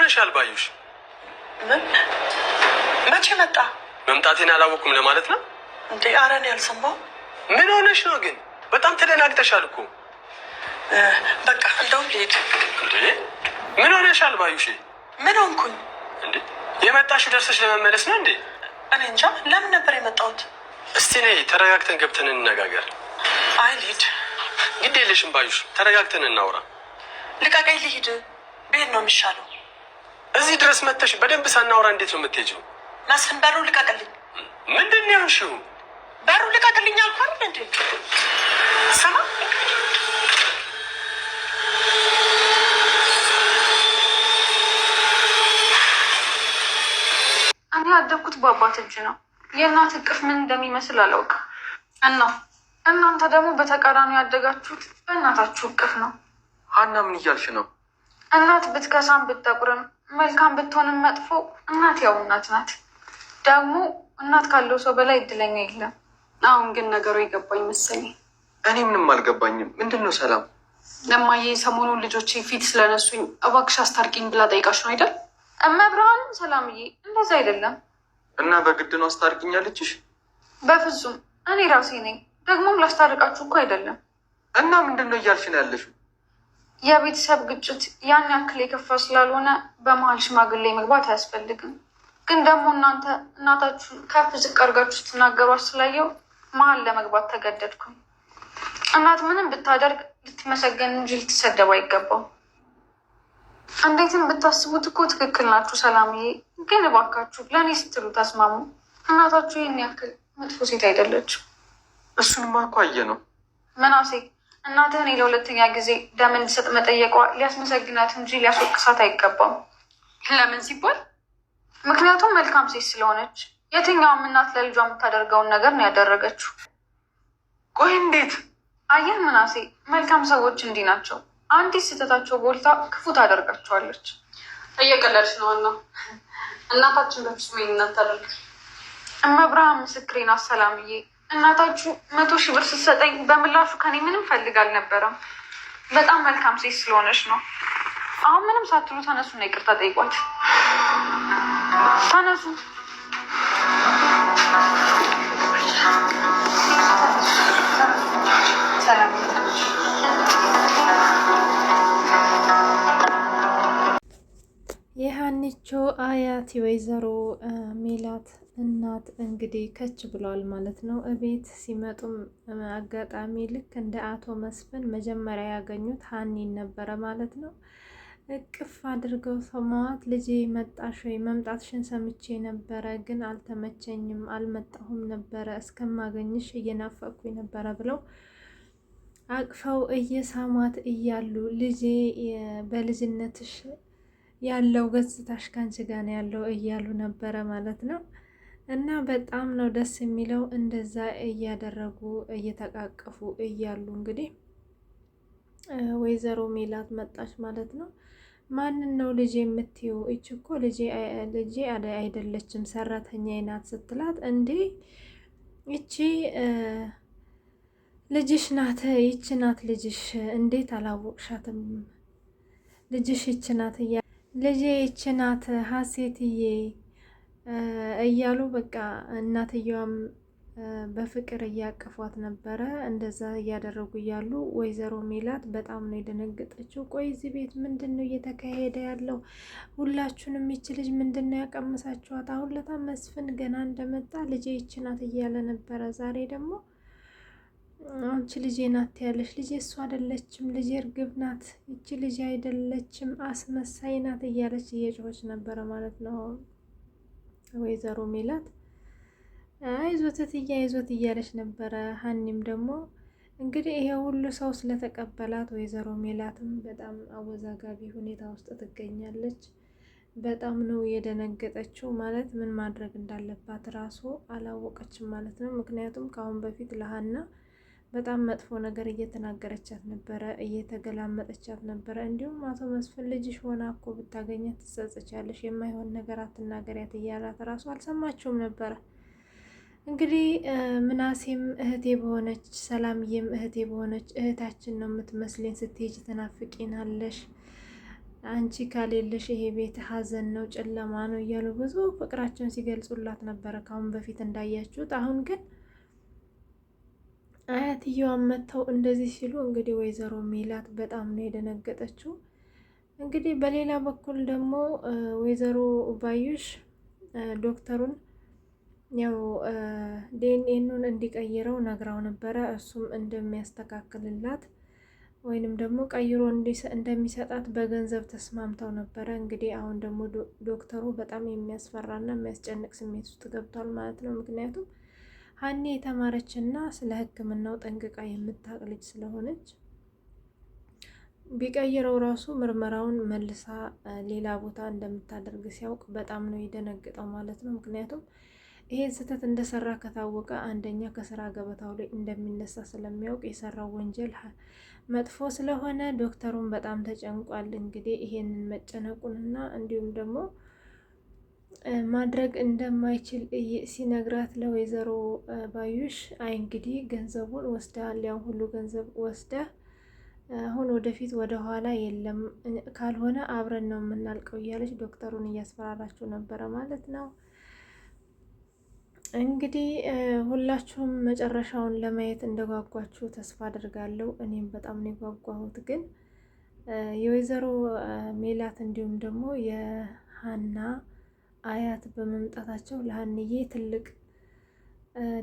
ሆነሻል ባዩሽ? መቼ መጣ? መምጣቴን አላወኩም ለማለት ነው እንዴ? ኧረ እኔ አልሰማሁም። ምን ሆነሽ ነው ግን? በጣም ተደናግጠሻል እኮ። በቃ እንደውም ልሄድ። እንዴ ምን ሆነሻል ባዩሽ? ምን ሆንኩኝ እንዴ? የመጣሽው ደርሰሽ ለመመለስ ነው እንዴ? እኔ እንጃ። ለምን ነበር የመጣሁት? እስቲ ነይ ተረጋግተን ገብተን እንነጋገር። አይ ልሂድ። ግድ የለሽም ባዩሽ፣ ተረጋግተን እናውራ። ልቀቀኝ፣ ልሂድ። ብሄድ ነው የሚሻለው። እዚህ ድረስ መጥተሽ በደንብ ሳናውራ እንዴት ነው የምትሄጂው? መስፍን በሩ ልቀቅልኝ። ምንድን ነው ያልሽው? በሩ ልቀቅልኝ አልኩህ አይደል እንዴ? ሰማ እኔ ያደግኩት በአባት እጅ ነው። የእናት እቅፍ ምን እንደሚመስል አላውቅም። እናንተ ደግሞ በተቃራኒ ያደጋችሁት በእናታችሁ እቅፍ ነው። ሀና ምን እያልሽ ነው? እናት ብትከሳም ብትጠቁርም መልካም ብትሆንም መጥፎ እናት ያው እናት ናት። ደግሞ እናት ካለው ሰው በላይ እድለኛ የለም። አሁን ግን ነገሩ የገባኝ መሰለኝ። እኔ ምንም አልገባኝም። ምንድን ነው ሰላም? ለማየ ሰሞኑን ልጆቼ ፊት ስለነሱኝ እባክሽ አስታርቂኝ ብላ ጠይቃሽ ነው አይደል? እመብርሃንን ሰላምዬ፣ እንደዛ አይደለም። እና በግድ ነው አስታርቂኝ ያለችሽ? በፍጹም እኔ ራሴ ነኝ። ደግሞም ላስታርቃችሁ እኮ አይደለም። እና ምንድን ነው እያልሽ ነው ያለሽው? የቤተሰብ ግጭት ያን ያክል የከፋ ስላልሆነ በመሀል ሽማግሌ መግባት አያስፈልግም። ግን ደግሞ እናንተ እናታችሁን ከፍ ዝቅ አድርጋችሁ ስትናገሯት ስላየው መሀል ለመግባት ተገደድኩኝ። እናት ምንም ብታደርግ ልትመሰገን እንጂ ልትሰደብ አይገባም። እንዴትም ብታስቡት እኮ ትክክል ናችሁ ሰላምዬ። ግን እባካችሁ ለእኔ ስትሉ ተስማሙ። እናታችሁ ይህን ያክል መጥፎ ሴት አይደለችም። እሱንማ እኮ አየ ነው ምናሴ። እናትህን ለሁለተኛ ጊዜ ደም እንድሰጥ መጠየቋ ሊያስመሰግናት እንጂ ሊያስወቅሳት አይገባም። ለምን ሲባል ምክንያቱም መልካም ሴት ስለሆነች። የትኛውም እናት ለልጇ የምታደርገውን ነገር ነው ያደረገችው። ቆይ እንዴት? አየህ ምናሴ፣ መልካም ሰዎች እንዲህ ናቸው። አንዲት ስህተታቸው ጎልታ ክፉ ታደርጋቸዋለች። እየቀለድሽ ነው እና እናታችን በፍጹም ይህን አታደርግ። እመብርሃን ምስክሬ ናት ሰላምዬ። እናታችሁ 100,000 ብር ስትሰጠኝ በምላሹ ከኔ ምንም ፈልግ አልነበረም። በጣም መልካም ሴት ስለሆነች ነው። አሁን ምንም ሳትሉ ተነሱና ይቅርታ ጠይቋት። ተነሱ። የሀኒቾ አያት ወይዘሮ ሜላት እናት እንግዲህ ከች ብለዋል ማለት ነው። እቤት ሲመጡም አጋጣሚ ልክ እንደ አቶ መስፍን መጀመሪያ ያገኙት ሀኒን ነበረ ማለት ነው። እቅፍ አድርገው ሰማዋት። ልጄ መጣሽ ወይ? መምጣትሽን ሰምቼ ነበረ ግን አልተመቸኝም፣ አልመጣሁም ነበረ፣ እስከማገኝሽ እየናፈቅኩኝ ነበረ ብለው አቅፈው እየሳሟት እያሉ ልጄ በልጅነትሽ ያለው ገጽታሽ ካንቺ ጋር ነው ያለው እያሉ ነበረ ማለት ነው። እና በጣም ነው ደስ የሚለው እንደዛ እያደረጉ እየተቃቀፉ እያሉ እንግዲህ ወይዘሮ ሜላት መጣች ማለት ነው። ማንን ነው ልጄ የምትይው? እች እኮ ልጄ አይደለችም ሰራተኛ ናት ስትላት፣ እንዴ ይቺ ልጅሽ ናት፣ ይች ናት ልጅሽ፣ እንዴት አላወቅሻትም? ልጅሽ ይች ናት ልጄ ይች ናት ሀሴትዬ እያሉ በቃ እናትየዋም በፍቅር እያቀፏት ነበረ። እንደዛ እያደረጉ እያሉ ወይዘሮ ሜላት በጣም ነው የደነገጠችው። ቆይ እዚህ ቤት ምንድን ነው እየተካሄደ ያለው? ሁላችሁንም ይች ልጅ ምንድን ነው ያቀመሳችኋት? አሁን ለታ መስፍን ገና እንደመጣ ልጄ ይች ናት እያለ ነበረ። ዛሬ ደግሞ አንቺ ልጄ ናት ያለሽ፣ ልጄ እሱ አይደለችም፣ ልጄ እርግብ ናት፣ ይቺ ልጄ አይደለችም፣ አስመሳይ ናት እያለች እየጮኸች ነበረ ማለት ነው ወይዘሮ ሜላት። አይዞት እትዬ አይዞት እያለች ነበረ። ሀኒም ደግሞ እንግዲህ ይሄ ሁሉ ሰው ስለተቀበላት ወይዘሮ ሜላትም በጣም አወዛጋቢ ሁኔታ ውስጥ ትገኛለች። በጣም ነው የደነገጠችው። ማለት ምን ማድረግ እንዳለባት ራሱ አላወቀችም ማለት ነው። ምክንያቱም ከአሁን በፊት ለሀና በጣም መጥፎ ነገር እየተናገረቻት ነበረ፣ እየተገላመጠቻት ነበረ። እንዲሁም አቶ መስፍን ልጅሽ ሆና እኮ ብታገኛት ትጸጸቻለሽ፣ የማይሆን ነገር አትናገሪያት እያላት ራሱ አልሰማችውም ነበረ። እንግዲህ ምናሴም እህቴ በሆነች ሰላምዬም እህቴ በሆነች እህታችን ነው የምትመስለኝ፣ ስትሄጂ ትናፍቂናለሽ አንቺ ካሌለሽ ይሄ ቤት ሀዘን ነው፣ ጨለማ ነው እያሉ ብዙ ፍቅራቸውን ሲገልጹላት ነበረ ካሁን በፊት እንዳያችሁት። አሁን ግን አያትየዋን መጥተው እንደዚህ ሲሉ እንግዲህ ወይዘሮ ሜላት በጣም ነው የደነገጠችው። እንግዲህ በሌላ በኩል ደግሞ ወይዘሮ ባዩሽ ዶክተሩን ያው ዲኤንኤኑን እንዲቀይረው ነግራው ነበረ። እሱም እንደሚያስተካክልላት ወይንም ደግሞ ቀይሮ እንደሚሰጣት በገንዘብ ተስማምተው ነበረ። እንግዲህ አሁን ደግሞ ዶክተሩ በጣም የሚያስፈራና የሚያስጨንቅ ስሜት ውስጥ ገብቷል ማለት ነው። ምክንያቱም ሀኒ የተማረችና ስለ ሕክምናው ጠንቅቃ የምታውቅ ልጅ ስለሆነች ቢቀይረው ራሱ ምርመራውን መልሳ ሌላ ቦታ እንደምታደርግ ሲያውቅ በጣም ነው የደነግጠው ማለት ነው። ምክንያቱም ይሄን ስህተት እንደሰራ ከታወቀ አንደኛ ከስራ ገበታው ላይ እንደሚነሳ ስለሚያውቅ የሰራው ወንጀል መጥፎ ስለሆነ ዶክተሩን በጣም ተጨንቋል። እንግዲህ ይሄንን መጨነቁንና እንዲሁም ደግሞ ማድረግ እንደማይችል ሲነግራት ለወይዘሮ ባዩሽ አይ እንግዲህ ገንዘቡን ወስደሃል፣ ያን ሁሉ ገንዘብ ወስደህ አሁን ወደፊት ወደ ኋላ የለም፣ ካልሆነ አብረን ነው የምናልቀው እያለች ዶክተሩን እያስፈራራችው ነበረ ማለት ነው። እንግዲህ ሁላችሁም መጨረሻውን ለማየት እንደጓጓችሁ ተስፋ አድርጋለሁ። እኔም በጣም ነው የጓጓሁት። ግን የወይዘሮ ሜላት እንዲሁም ደግሞ የሀና አያት በመምጣታቸው ለሀንዬ ትልቅ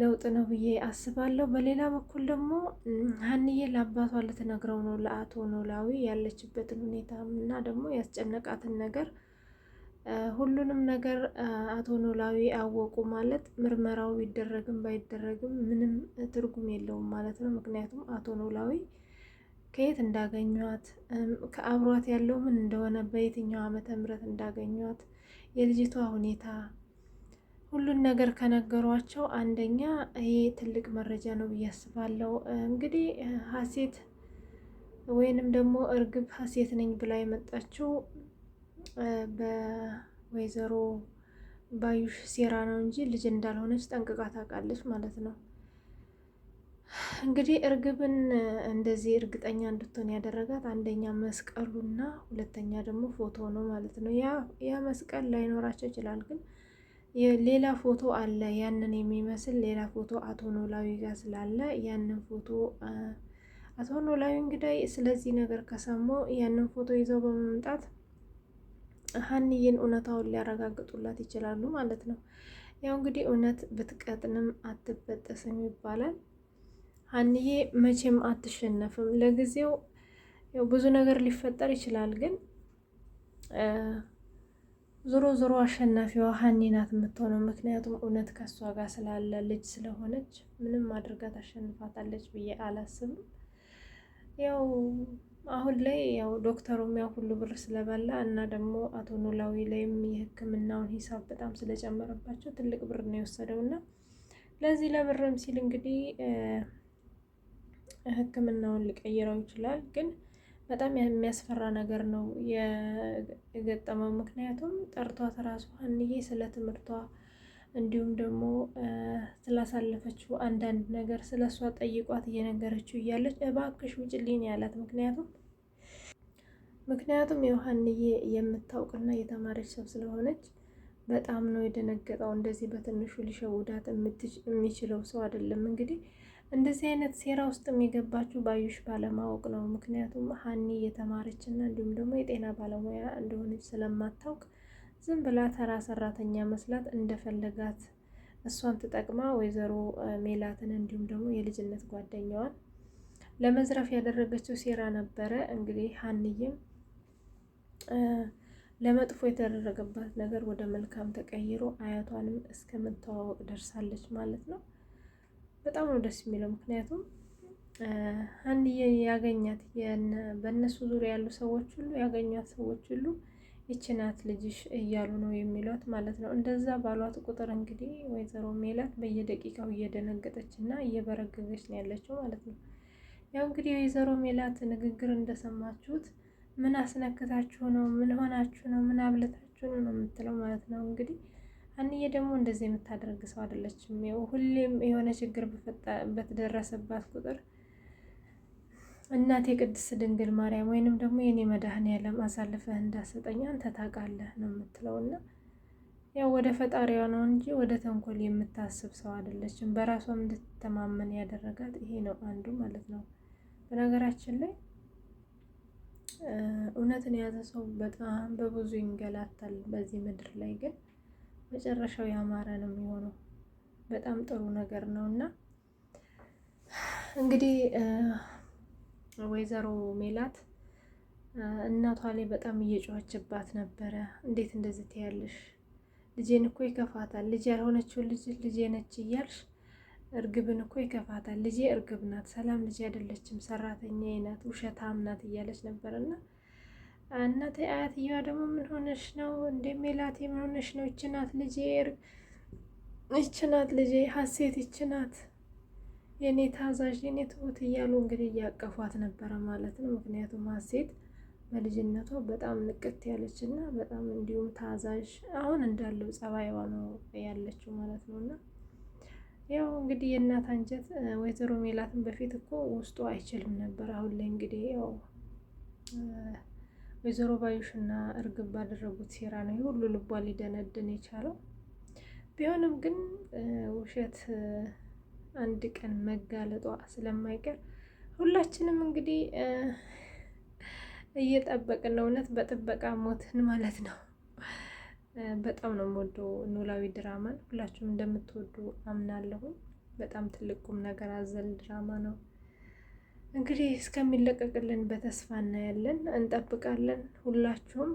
ለውጥ ነው ብዬ አስባለሁ። በሌላ በኩል ደግሞ ሀንዬ ለአባቷ ልትነግረው ነው ለአቶ ኖላዊ ያለችበትን ሁኔታ እና ደግሞ ያስጨነቃትን ነገር ሁሉንም ነገር አቶ ኖላዊ አወቁ ማለት ምርመራው ቢደረግም ባይደረግም ምንም ትርጉም የለውም ማለት ነው። ምክንያቱም አቶ ኖላዊ ከየት እንዳገኟት ከአብሯት ያለው ምን እንደሆነ በየትኛው ዓመተ ምህረት እንዳገኟት የልጅቷ ሁኔታ ሁሉን ነገር ከነገሯቸው አንደኛ ይሄ ትልቅ መረጃ ነው ብዬ አስባለሁ። እንግዲህ ሀሴት ወይንም ደግሞ እርግብ ሀሴት ነኝ ብላ የመጣችው በወይዘሮ ባዩሽ ሴራ ነው እንጂ ልጅ እንዳልሆነች ጠንቅቃ ታውቃለች ማለት ነው። እንግዲህ እርግብን እንደዚህ እርግጠኛ እንድትሆን ያደረጋት አንደኛ መስቀሉና ሁለተኛ ደግሞ ፎቶ ነው ማለት ነው። ያ መስቀል ላይኖራቸው ይችላል፣ ግን ሌላ ፎቶ አለ፣ ያንን የሚመስል ሌላ ፎቶ አቶ ኖላዊ ጋር ስላለ ያንን ፎቶ አቶ ኖላዊ እንግዲህ ስለዚህ ነገር ከሰሙ ያንን ፎቶ ይዘው በመምጣት ሀንዬን እውነታውን ሊያረጋግጡላት ይችላሉ ማለት ነው። ያው እንግዲህ እውነት ብትቀጥንም አትበጠስም ይባላል። ሀንዬ መቼም አትሸነፍም። ለጊዜው ያው ብዙ ነገር ሊፈጠር ይችላል፣ ግን ዞሮ ዞሮ አሸናፊዋ ሀኒ ናት የምትሆነው። ምክንያቱም እውነት ከሷ ጋር ስላለ ልጅ ስለሆነች ምንም አድርጋ ታሸንፋታለች ብዬ አላስብም። ያው አሁን ላይ ያው ዶክተሩም ያው ሁሉ ብር ስለበላ እና ደግሞ አቶ ኖላዊ ላይም የሕክምናውን ሂሳብ በጣም ስለጨመረባቸው ትልቅ ብር ነው የወሰደው እና ለዚህ ለብርም ሲል እንግዲህ ሕክምናውን ሊቀይረው ይችላል። ግን በጣም የሚያስፈራ ነገር ነው የገጠመው። ምክንያቱም ጠርቷት ራሱ ሀንዬ ስለ ትምህርቷ እንዲሁም ደግሞ ስላሳለፈችው አንዳንድ ነገር ስለ እሷ ጠይቋት እየነገረችው እያለች እባክሽ ውጭልኝ ያላት። ምክንያቱም ሀንዬ የምታውቅና የተማረች ሰው ስለሆነች በጣም ነው የደነገጠው። እንደዚህ በትንሹ ሊሸውዳት የሚችለው ሰው አይደለም። እንግዲህ እንደዚህ አይነት ሴራ ውስጥ የሚገባችው ባዩሽ ባለማወቅ ነው። ምክንያቱም ሀኒ የተማረችና እንዲሁም ደግሞ የጤና ባለሙያ እንደሆነች ስለማታውቅ ዝም ብላ ተራ ሰራተኛ መስላት እንደፈለጋት እሷን ትጠቅማ ወይዘሮ ሜላትን እንዲሁም ደግሞ የልጅነት ጓደኛዋን ለመዝረፍ ያደረገችው ሴራ ነበረ። እንግዲህ ሀንዬም ለመጥፎ የተደረገባት ነገር ወደ መልካም ተቀይሮ አያቷንም እስከምትተዋወቅ ደርሳለች ማለት ነው። በጣም ነው ደስ የሚለው። ምክንያቱም ሀንዬ ያገኛት በእነሱ ዙሪያ ያሉ ሰዎች ሁሉ ያገኟት ሰዎች ሁሉ ይቺ ናት ልጅሽ እያሉ ነው የሚሏት ማለት ነው። እንደዛ ባሏት ቁጥር እንግዲህ ወይዘሮ ሜላት በየደቂቃው እየደነገጠች እና እየበረገገች ነው ያለችው ማለት ነው። ያው እንግዲህ ወይዘሮ ሜላት ንግግር እንደሰማችሁት ምን አስነክታችሁ ነው? ምን ሆናችሁ ነው? ምን አብለታችሁ ነው የምትለው ማለት ነው። እንግዲህ ሀንዬ ደግሞ እንደዚህ የምታደርግ ሰው አይደለችም። ያው ሁሌም የሆነ ችግር በተደረሰባት ቁጥር እናቴ ቅድስት ድንግል ማርያም ወይንም ደግሞ የኔ መድኃኔዓለም አሳልፈህ እንዳሰጠኝ አንተ ታውቃለህ ነው የምትለውና ያው ወደ ፈጣሪዋ ነው እንጂ ወደ ተንኮል የምታስብ ሰው አይደለችም። በራሷም እንድትተማመን ያደረጋት ይሄ ነው አንዱ ማለት ነው። በነገራችን ላይ እውነትን የያዘ ሰው በጣም በብዙ ይንገላታል በዚህ ምድር ላይ፣ ግን መጨረሻው ያማረ ነው የሚሆነው። በጣም ጥሩ ነገር ነው እና እንግዲህ ወይዘሮ ሜላት እናቷ ላይ በጣም እየጮኸችባት ነበረ። እንዴት እንደዚህ ትያለሽ? ልጄን እኮ ይከፋታል። ልጅ ያልሆነችውን ልጄ ነች እያልሽ እርግብን እኮ ይከፋታል። ልጄ እርግብ ናት፣ ሰላም ልጅ አይደለችም፣ ሰራተኛዬ ናት፣ ውሸታም ናት እያለች ነበርና እናቴ አያትየዋ ደግሞ ምን ሆነሽ ነው እንደ ሜላቴ ምን ሆነሽ ነው? ይችናት ልጄ፣ ይችናት ልጄ ሀሴት፣ ይችናት የኔ ታዛዥ፣ የኔ ትሁት እያሉ እንግዲህ እያቀፏት ነበረ ማለት ነው። ምክንያቱም ሀሴት በልጅነቷ በጣም ንቅት ያለች እና በጣም እንዲሁም ታዛዥ አሁን እንዳለው ጸባይዋ ነው ያለችው ማለት ነው። እና ያው እንግዲህ የእናት አንጀት ወይዘሮ ሜላትን በፊት እኮ ውስጡ አይችልም ነበር። አሁን ላይ እንግዲህ ያው ወይዘሮ ባዩሽና እርግብ ባደረጉት ሴራ ነው ሁሉ ልቧ ሊደነድን የቻለው። ቢሆንም ግን ውሸት አንድ ቀን መጋለጧ ስለማይቀር ሁላችንም እንግዲህ እየጠበቅን ነው። እውነት በጥበቃ ሞትን ማለት ነው። በጣም ነው የምወደው ኖላዊ ድራማን። ሁላችሁም እንደምትወዱ አምናለሁ። በጣም ትልቅ ቁም ነገር አዘል ድራማ ነው። እንግዲህ እስከሚለቀቅልን በተስፋ እናያለን፣ እንጠብቃለን። ሁላችሁም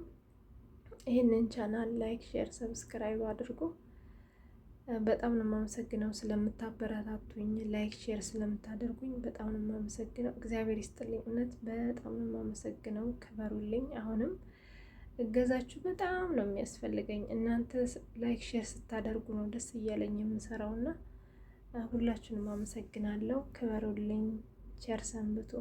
ይህንን ቻናል ላይክ፣ ሼር፣ ሰብስክራይብ አድርጉ። በጣም ነው የማመሰግነው ስለምታበረታቱኝ፣ ላይክ ሼር ስለምታደርጉኝ በጣም ነው የማመሰግነው። እግዚአብሔር ይስጥልኝ። እውነት በጣም ነው የማመሰግነው። ክበሩልኝ። አሁንም እገዛችሁ በጣም ነው የሚያስፈልገኝ። እናንተ ላይክ ሼር ስታደርጉ ነው ደስ እያለኝ የምሰራውና ሁላችሁንም አመሰግናለሁ። ክበሩልኝ። ቸር ሰንብቱ።